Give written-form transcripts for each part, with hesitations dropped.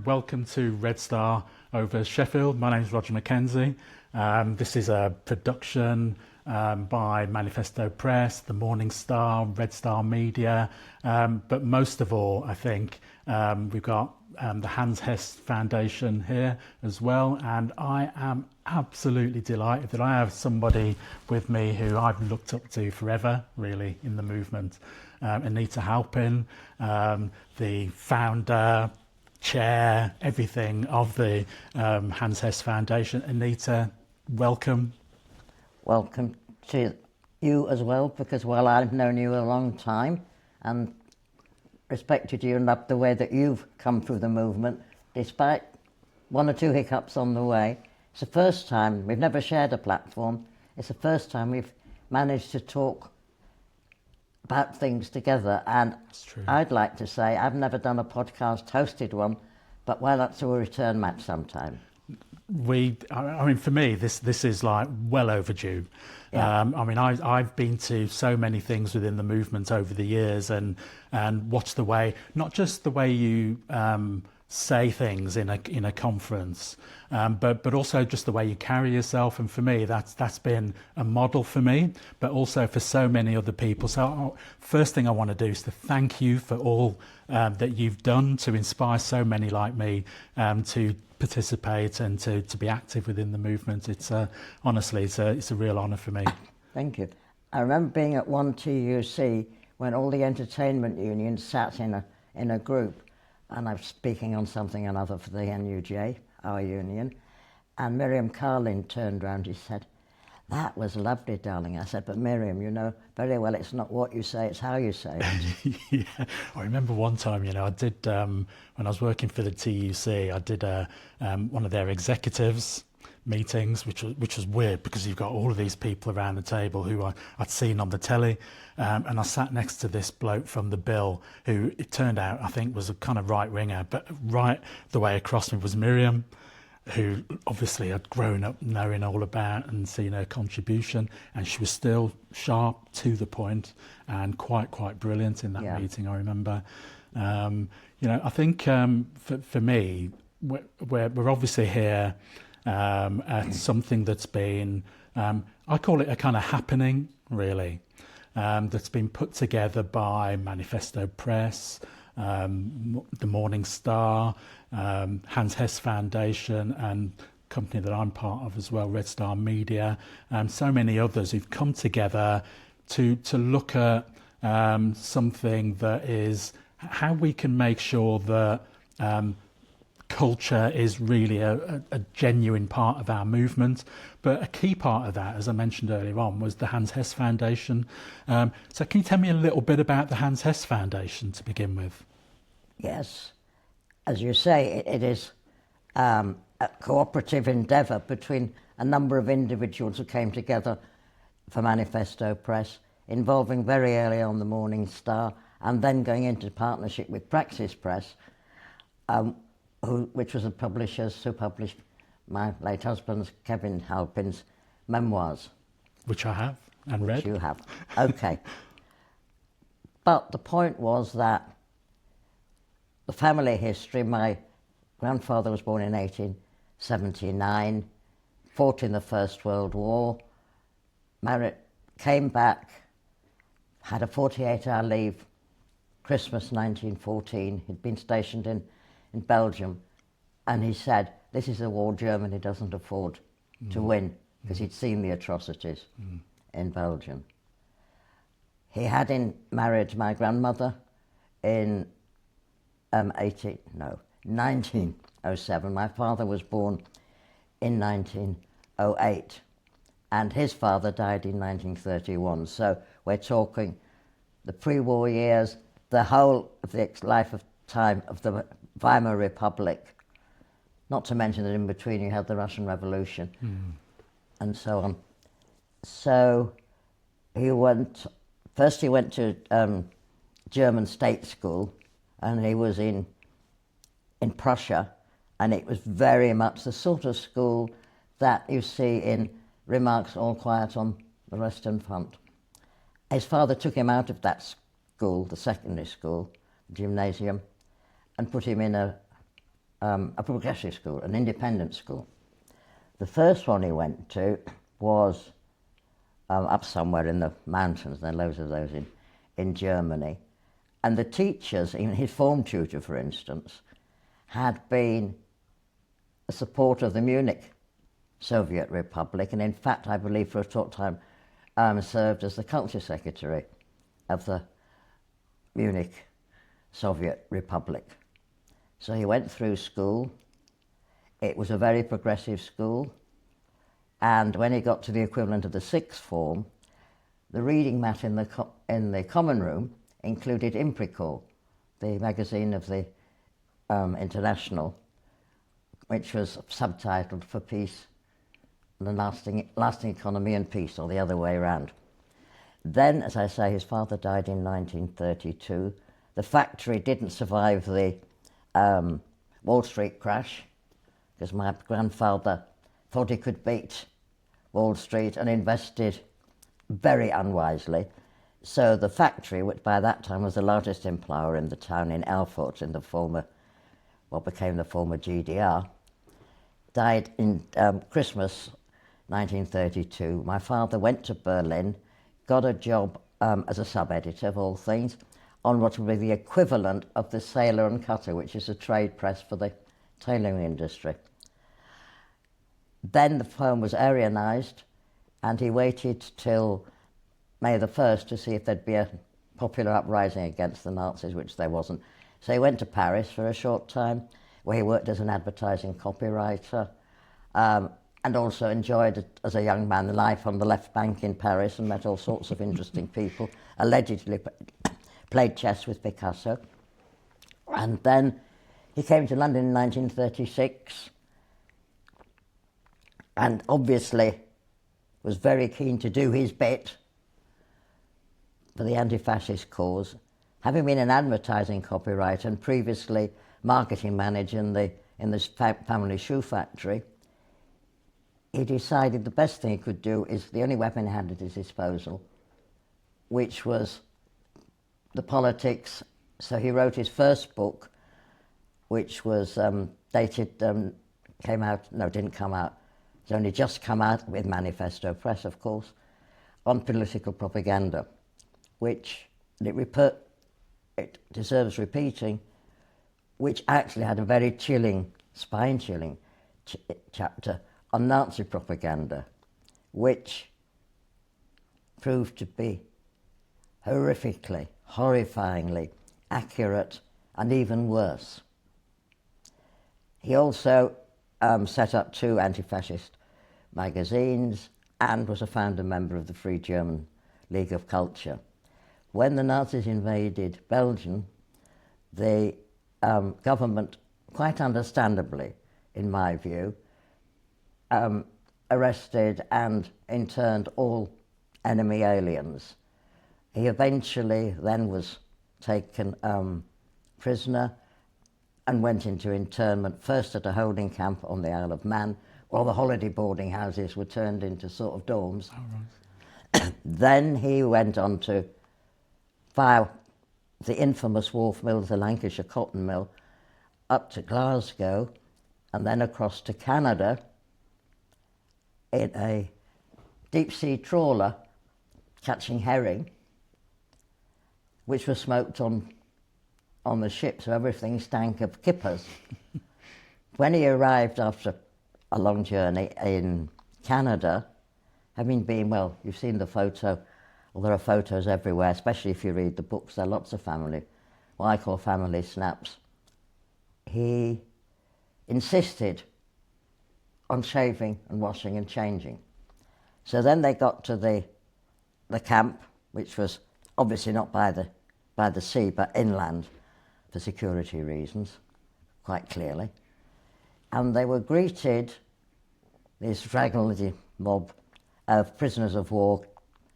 welcome to Red Star over Sheffield. My name is Roger McKenzie. This is a production by Manifesto Press, the Morning Star, Red Star Media, but most of all, I think, we've got the Hans Hess Foundation here as well, and I am absolutely delighted that I have somebody with me who I've looked up to forever, really, in the movement. Anita Halpin, the founder, chair, everything of the Hans Hess Foundation. Anita, welcome. Welcome to you as well, because I've known you a long time and respected you and loved the way that you've come through the movement, despite one or two hiccups on the way. It's the first time, we've never shared a platform, it's the first time we've managed to talk about things together. And I'd like to say I've never done a podcast, hosted one, but why not do a return match sometime? I mean, for me, this is like well overdue. Yeah. I mean, I've been to so many things within the movement over the years, and watched the way, not just the way you say things in a conference, but also just the way you carry yourself. And for me, that's been a model for me, but also for so many other people. So first thing I want to do is to thank you for all that you've done to inspire so many like me to participate and to be active within the movement. It's honestly, it's a real honour for me. Thank you. I remember being at one TUC when all the entertainment unions sat in a group, and I was speaking on something or another for the NUJ, our union, and Miriam Carlin turned round. She said, "That was lovely, darling." I said, "But Miriam, you know very well it's not what you say, it's how you say it." Yeah, I remember one time, I did, when I was working for the TUC, I did one of their executives meetings, which was weird because you've got all of these people around the table who I'd seen on the telly, and I sat next to this bloke from the Bill who it turned out I think was a kind of right winger, but right the way across me was Miriam, who obviously had grown up knowing all about and seen her contribution, and she was still sharp, to the point, and quite brilliant in that meeting, I remember. I think for me, we're obviously here at something that's been, I call it a kind of happening, really, that's been put together by Manifesto Press, the Morning Star, Hans Hess Foundation, and company that I'm part of as well, Red Star Media, and so many others who've come together to look at something that is how we can make sure that culture is really a genuine part of our movement. But a key part of that, as I mentioned earlier on, was the Hans Hess Foundation. So can you tell me a little bit about the Hans Hess Foundation to begin with? Yes. As you say, it is a cooperative endeavour between a number of individuals who came together for Manifesto Press, involving very early on the Morning Star, and then going into partnership with Praxis Press, which was the publishers who published my late husband's, Kevin Halpin's, memoirs. Which I have and read. Which you have. Okay. But the point was that the family history, my grandfather was born in 1879, fought in the First World War, married, came back, had a 48-hour leave, Christmas 1914. He'd been stationed in Belgium, and he said, "This is a war Germany doesn't afford to win," because he'd seen the atrocities in Belgium. He had married my grandmother in 1907. My father was born in 1908, and his father died in 1931. So we're talking the pre-war years, the whole of the life of time of the Weimar Republic, not to mention that in between you had the Russian Revolution and so on. So he went to German state school, and he was in Prussia, and it was very much the sort of school that you see in Remarks All Quiet on the Western Front. His father took him out of that school, the secondary school, gymnasium, and put him in a a progressive school, an independent school. The first one he went to was up somewhere in the mountains. There are loads of those in Germany. And the teachers, even his form tutor, for instance, had been a supporter of the Munich Soviet Republic, and in fact, I believe for a short time served as the culture secretary of the Munich Soviet Republic. So he went through school. It was a very progressive school, and when he got to the equivalent of the sixth form, the reading mat in the common room included Impricor, the magazine of the International, which was subtitled For Peace, the lasting economy and peace, or the other way around. Then, as I say, his father died in 1932. The factory didn't survive the Wall Street crash, because my grandfather thought he could beat Wall Street and invested very unwisely. So the factory, which by that time was the largest employer in the town in Erfurt, in the former, what became the former GDR, died in Christmas 1932. My father went to Berlin, got a job as a sub-editor of all things, on what would be the equivalent of the Sailor and Cutter, which is a trade press for the tailoring industry. Then the poem was Aryanised, and he waited till May the 1st to see if there'd be a popular uprising against the Nazis, which there wasn't. So he went to Paris for a short time, where he worked as an advertising copywriter, and also enjoyed, as a young man, life on the left bank in Paris and met all sorts of interesting people, allegedly played chess with Picasso. And then he came to London in 1936, and obviously was very keen to do his bit for the anti-fascist cause. Having been an advertising copywriter and previously marketing manager in this family shoe factory, he decided the best thing he could do is the only weapon he had at his disposal, which was the politics. So he wrote his first book, which was dated, didn't come out. It's only just come out with Manifesto Press, of course, on political propaganda, which it deserves repeating, which actually had a very chilling, spine-chilling chapter on Nazi propaganda, which proved to be horrifically, horrifyingly accurate and even worse. He also set up 2 anti-fascist magazines and was a founder member of the Free German League of Culture. When the Nazis invaded Belgium, the government, quite understandably, in my view, arrested and interned all enemy aliens. He eventually then was taken prisoner and went into internment, first at a holding camp on the Isle of Man, while the holiday boarding houses were turned into sort of dorms. Oh, right. Then he went on to file the infamous Wharf Mill, the Lancashire cotton mill, up to Glasgow, and then across to Canada in a deep-sea trawler catching herring, which was smoked on the ship, so everything stank of kippers. When he arrived after a long journey in Canada, having been, well, you've seen the photo, well, there are photos everywhere, especially if you read the books. There are lots of family, what I call family snaps. He insisted on shaving and washing and changing. So then they got to the camp, which was obviously not by the sea, but inland for security reasons, quite clearly. And they were greeted, this raggedy mob of prisoners of war,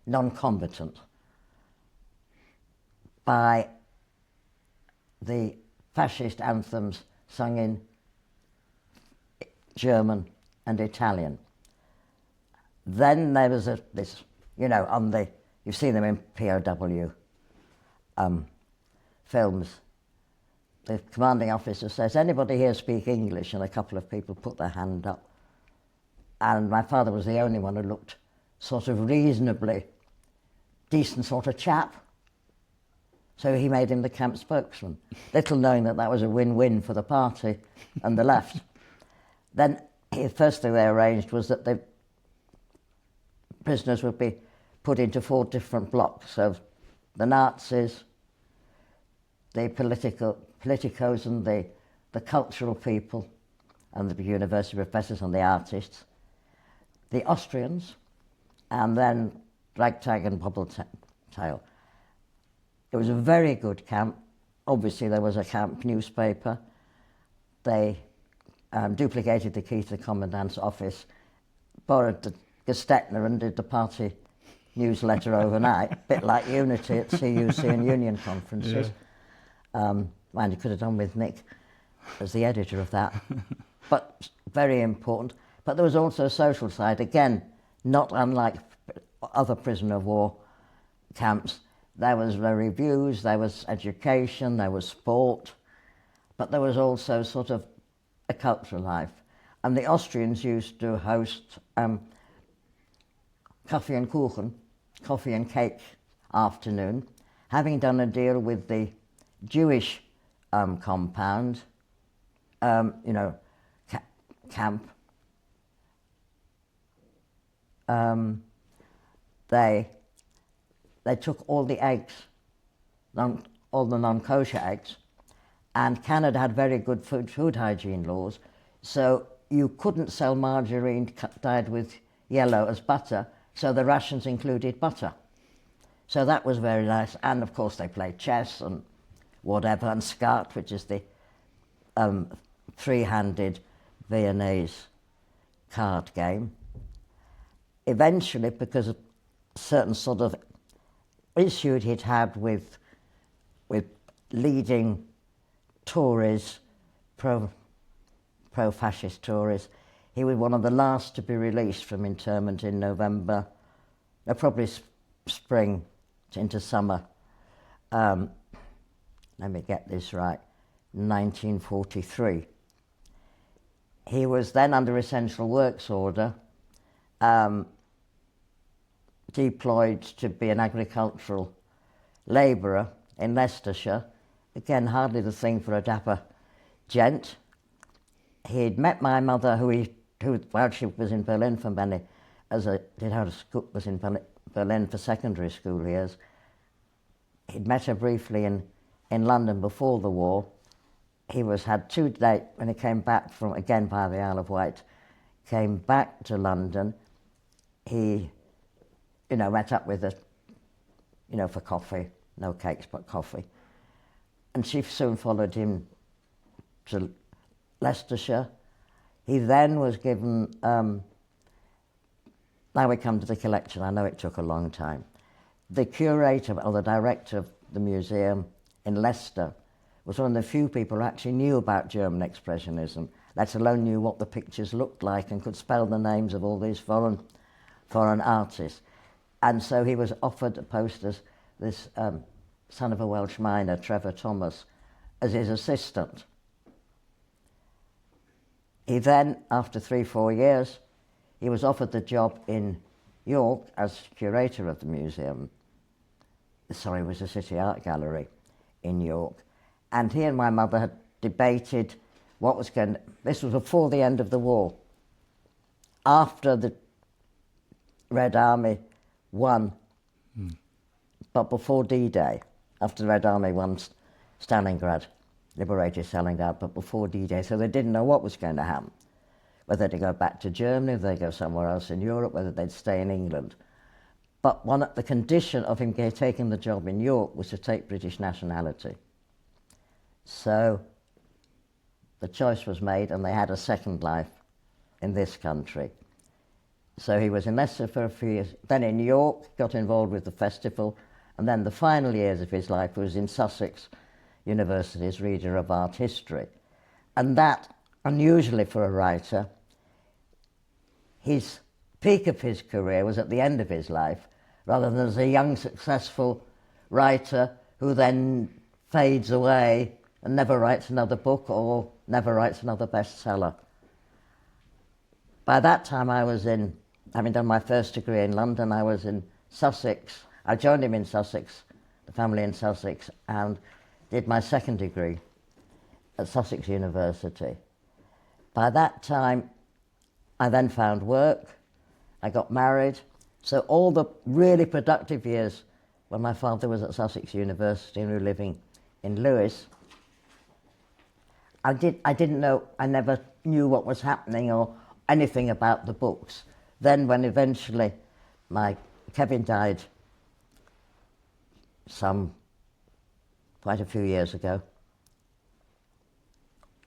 non-combatant, by the fascist anthems sung in German and Italian. Then there was you've seen them in POW films, the commanding officer says, "Anybody here speak English?" And a couple of people put their hand up. And my father was the only one who looked sort of reasonably decent sort of chap. So he made him the camp spokesman, little knowing that that was a win-win for the party and the left. Then the first thing they arranged was that the prisoners would be put into 4 different blocks of the Nazis, the politicos and the cultural people, and the university professors and the artists, the Austrians, and then ragtag and bobbletail. It was a very good camp. Obviously there was a camp newspaper. They duplicated the key to the commandant's office, borrowed the Gestetner and did the party newsletter overnight, a bit like Unity at CUC and union conferences. Yeah. Mind you could have done with Nick as the editor of that. But very important. But there was also a social side, again, not unlike other prisoner of war camps. There was the reviews, there was education, there was sport, but there was also sort of a cultural life. And the Austrians used to host coffee and kuchen, coffee and cake afternoon, having done a deal with the Jewish compound, camp. They took all the eggs, all the non-kosher eggs, and Canada had very good food hygiene laws, so you couldn't sell margarine dyed with yellow as butter, so the rations included butter. So that was very nice, and of course they played chess and whatever, and skat, which is the three-handed Viennese card game. Eventually, because of certain sort of issue he'd had with leading Tories, pro-fascist Tories, he was one of the last to be released from internment in November, probably spring into summer. Let me get this right, 1943. He was then under essential works order, deployed to be an agricultural labourer in Leicestershire. Again, hardly the thing for a dapper gent. He'd met my mother, who while she was in Berlin for many, was in Berlin for secondary school years. He'd met her briefly in London before the war. He had 2 dates when he came back from, again by the Isle of Wight, came back to London. He, met up with her, for coffee, no cakes but coffee. And she soon followed him to Leicestershire. He then was given, now we come to the collection, I know it took a long time. The curator, or the director of the museum in Leicester, was one of the few people who actually knew about German Expressionism, let alone knew what the pictures looked like and could spell the names of all these foreign artists. And so he was offered a post as this son of a Welsh miner, Trevor Thomas, as his assistant. He then, after 3-4 years, he was offered the job in York as curator of the museum. Sorry, it was the City Art Gallery in York. And he and my mother had debated what was going to... This was before the end of the war. After the Red Army won, but before D-Day, after the Red Army won Stalingrad, liberated Stalingrad, but before D-Day, so they didn't know what was going to happen. Whether to go back to Germany, whether they'd go somewhere else in Europe, whether they'd stay in England. But the condition of him taking the job in York was to take British nationality. So the choice was made, and they had a second life in this country. So he was in Leicester for a few years, then in York, got involved with the festival, and then the final years of his life was in Sussex University's Reader of Art History. And that, unusually for a writer, his peak of his career was at the end of his life, rather than as a young, successful writer who then fades away and never writes another book or never writes another bestseller. By that time I was in, having done my first degree in London, I was in Sussex. I joined him in Sussex, the family in Sussex, and did my second degree at Sussex University. By that time, I then found work, I got married, so all the really productive years when my father was at Sussex University and we were living in Lewes, I didn't know, I never knew what was happening or anything about the books. Then when eventually Kevin died quite a few years ago,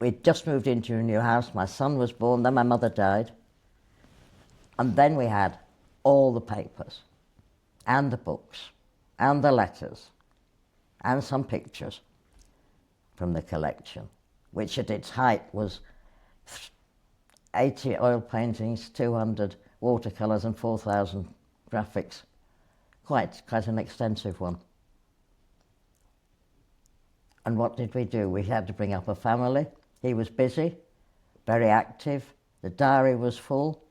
we'd just moved into a new house, my son was born, then my mother died, and then we had all the papers, and the books, and the letters, and some pictures from the collection, which at its height was 80 oil paintings, 200 watercolours and 4,000 graphics. Quite an extensive one. And what did we do? We had to bring up a family. He was busy, very active. The diary was full.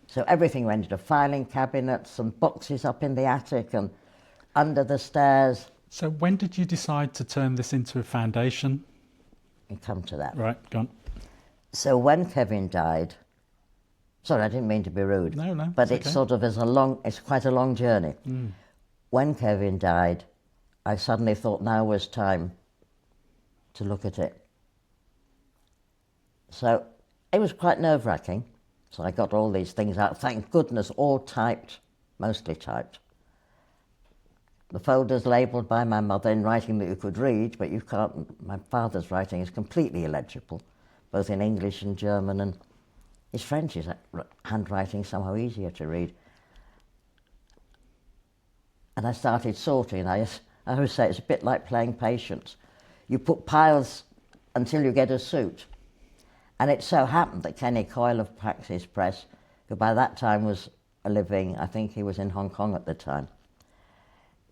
So everything went into filing cabinets and boxes up in the attic and under the stairs. So when did you decide to turn this into a foundation? We'll come to that. Right, go on. So when Kevin died, sorry, I didn't mean to be rude. No, but it's it's okay. It's quite a long journey. When Kevin died, I suddenly thought now was time to look at it. So it was quite nerve-wracking. So I got all these things out, thank goodness, all typed, mostly typed. The folders labelled by my mother in writing that you could read, but you can't. My father's writing is completely illegible, both in English and German, and his French is handwriting somehow easier to read. And I started sorting. I always say it's a bit like playing patience. You put piles until you get a suit. And it so happened that Kenny Coyle of Praxis Press, who by that time was living, I think he was in Hong Kong at the time,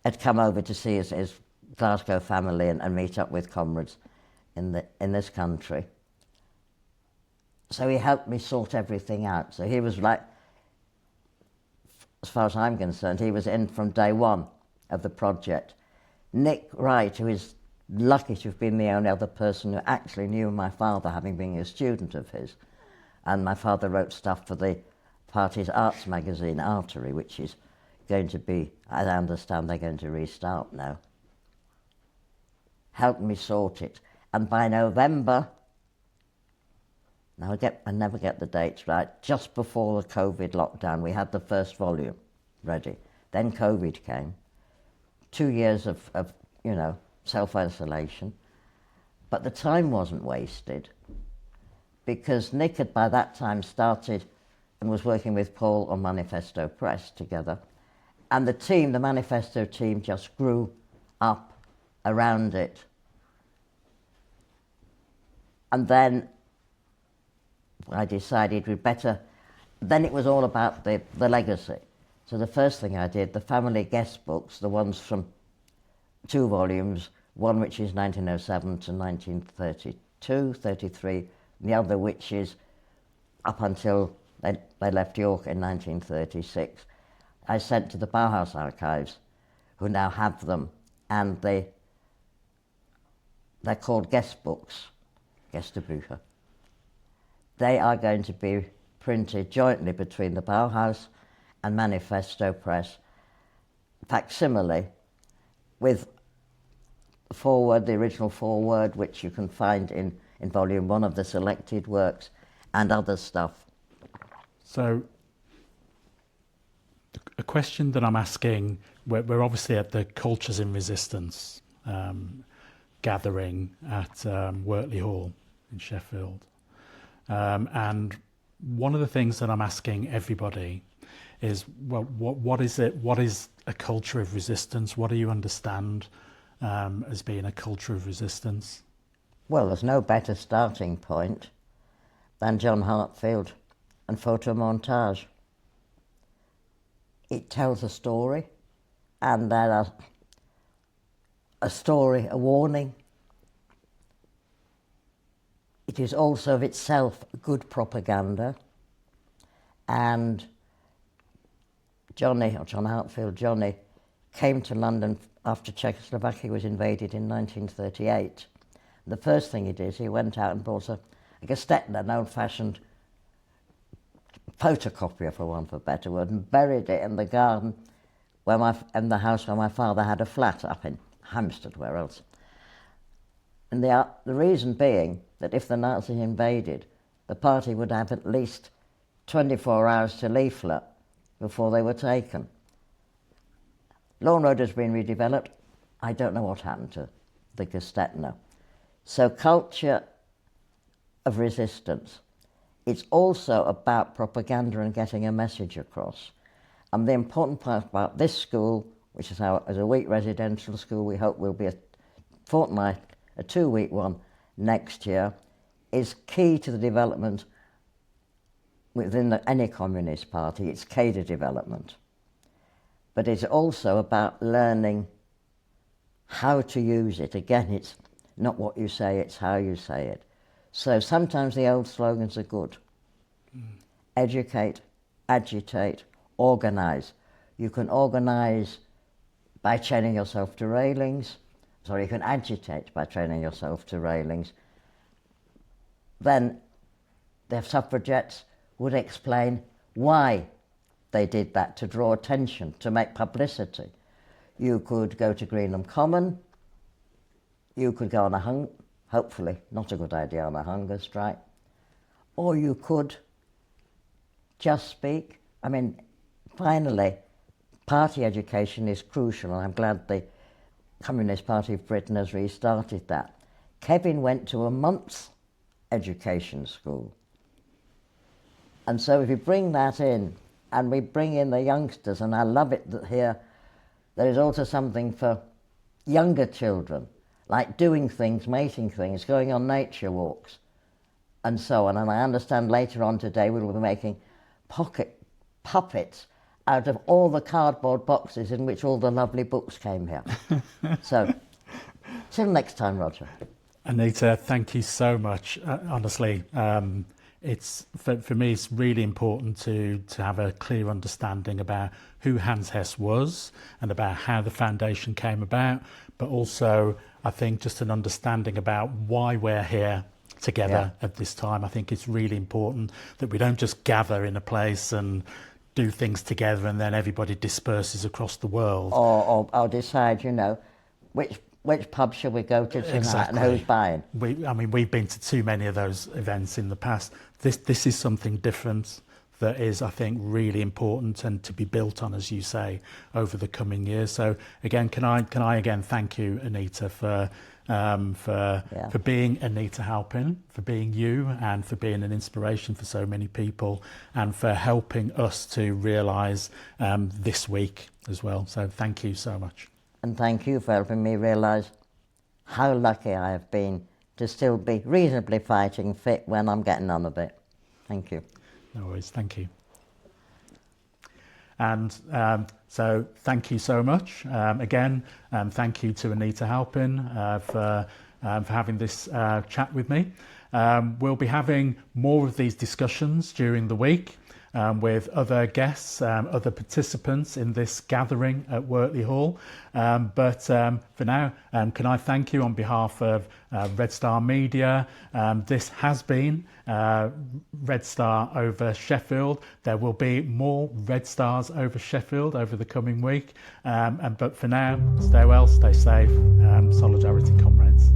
had come over to see his Glasgow family and meet up with comrades in this country. So he helped me sort everything out. So he was like, as far as I'm concerned, he was in from day one of the project. Nick Wright, who is lucky to have been the only other person who actually knew my father, having been a student of his. And my father wrote stuff for the party's arts magazine, Artery, which is going to be, I understand they're going to restart now. Helped me sort it. And by November, now I never get the dates right, just before the COVID lockdown, we had the first volume ready. Then COVID came. 2 years of self-isolation. But the time wasn't wasted because Nick had by that time started and was working with Paul on Manifesto Press together. And the Manifesto team just grew up around it. And then I decided then it was all about the legacy. So the first thing I did, the family guest books, the ones from 2 volumes, one which is 1907 to 1932, 33, and the other which is up until they left York in 1936. I sent to the Bauhaus archives, who now have them, and they're called guest books, Gästebücher. They are going to be printed jointly between the Bauhaus and Manifesto Press, facsimile, with the original foreword, which you can find in volume 1 of the selected works, and other stuff. So a question that I'm asking, we're obviously at the Cultures in Resistance gathering at Wortley Hall in Sheffield. And one of the things that I'm asking everybody is, well, what is it? What is a culture of resistance? What do you understand as being a culture of resistance? Well, there's no better starting point than John Hartfield and photomontage. It tells a story, and there are a story, a warning, it is also of itself good propaganda. And John Hartfield, Johnny, came to London after Czechoslovakia was invaded in 1938. The first thing he did, he went out and bought a Gestetner, an old-fashioned photocopier, for want of a better word, and buried it in the garden in the house where my father had a flat up in Hampstead, where else. And the reason being that if the Nazis invaded, the party would have at least 24 hours to leaflet before they were taken. Lawn Road has been redeveloped. I don't know what happened to the Gestetner. So culture of resistance. It's also about propaganda and getting a message across. And the important part about this school, which is as a week residential school, we hope will be a 2-week one next year, is key to the development within any communist party. It's cadre development. But it's also about learning how to use it. Again, it's not what you say, it's how you say it. So sometimes the old slogans are good. Educate, agitate, organise. You can organise by training yourself to railings. Sorry, you can agitate by training yourself to railings. Then the suffragettes would explain why they did that, to draw attention, to make publicity. You could go to Greenham Common. You could go on hopefully not a good idea, on a hunger strike. Or you could just speak. I mean, finally, party education is crucial, and I'm glad the Communist Party of Britain has restarted that. Kevin went to a month's education school. And so if you bring that in, and we bring in the youngsters, and I love it that here there is also something for younger children, like doing things, making things, going on nature walks, and so on. And I understand later on today we will be making pocket puppets out of all the cardboard boxes in which all the lovely books came here. So, till next time, Roger. Anita, thank you so much. Honestly, it's for me, it's really important to have a clear understanding about who Hans Hess was and about how the foundation came about, but also I think just an understanding about why we're here together at this time. I think it's really important that we don't just gather in a place and do things together and then everybody disperses across the world. Or decide, which pub shall we go to tonight and who's buying. We've been to too many of those events in the past. This is something different that is, I think, really important and to be built on, as you say, over the coming years. So again, can I again thank you, Anita, for being Anita Halpin, for being you, and for being an inspiration for so many people, and for helping us to realise this week as well. So thank you so much. And thank you for helping me realise how lucky I have been to still be reasonably fighting fit when I'm getting on a bit. Thank you. No worries, thank you. And so thank you so much. Again, thank you to Anita Halpin for having this chat with me. We'll be having more of these discussions during the week with other guests, other participants in this gathering at Wortley Hall. But for now, can I thank you on behalf of Red Star Media. This has been Red Star over Sheffield. There will be more Red Stars over Sheffield over the coming week. But for now, stay well, stay safe. Solidarity, comrades.